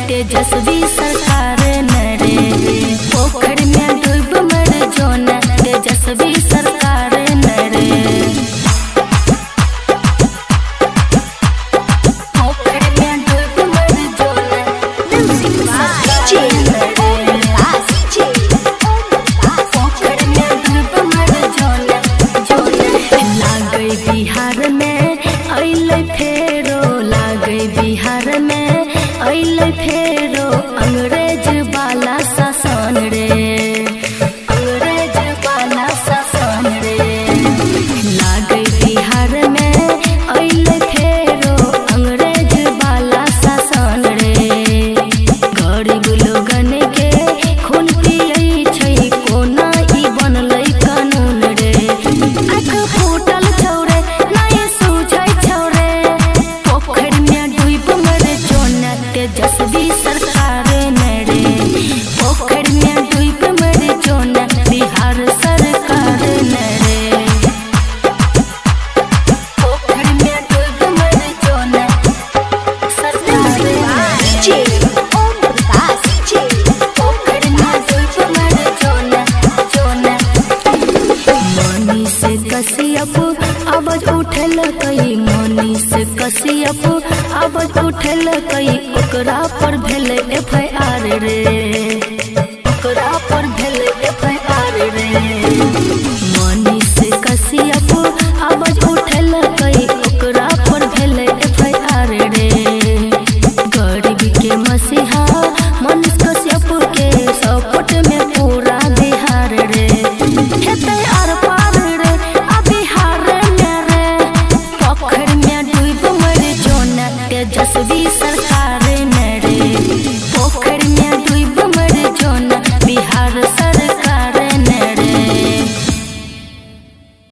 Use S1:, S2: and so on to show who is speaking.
S1: तेजस्वी सरकार नरे पोखर में डूब मर जोन तेजस्वी सरकार नरे पोखर में डूब मर जोन पोखर में डूब मर जोन लागे बिहार में अइले फेरो लागे बिहार में अइले फेरो अंग्रेज वाला शासन रे अंग्रेज वाला शासन रे लागे बिहार में अइले फेरो अंग्रेज वाला शासन रे गरीब लोगन के खून पियै छै कोना ई बनलै कानून रे आँख फूटल छौरे नहीं सूझै छौरे पोखर में डूब मर जोन तेजस्वी सरकार नरे पोखर में डूब मर जोन बिहार सरकार नरे पोखर में डूब मर जोन सरकार पोखर में डूब मर जोन मनीष कश्यप आवाज उठल कई मनीष कश्यप आवाज उठल कई ओकरा पर भेल FIR रे ओकरा पर भेल FIR रे मनीष कश्यप आवाज उठल कई ओकरा पर भेल FIR रे गरीब के मसीहा मनीष कश्यप के सपोर्ट में पूरा बिहार रे हेतै आर पार रे आ बिहार में रे पोखर में डूब मर जोन तेजस्वी सरकार नरे पोखर में डूब मर जोन बिहार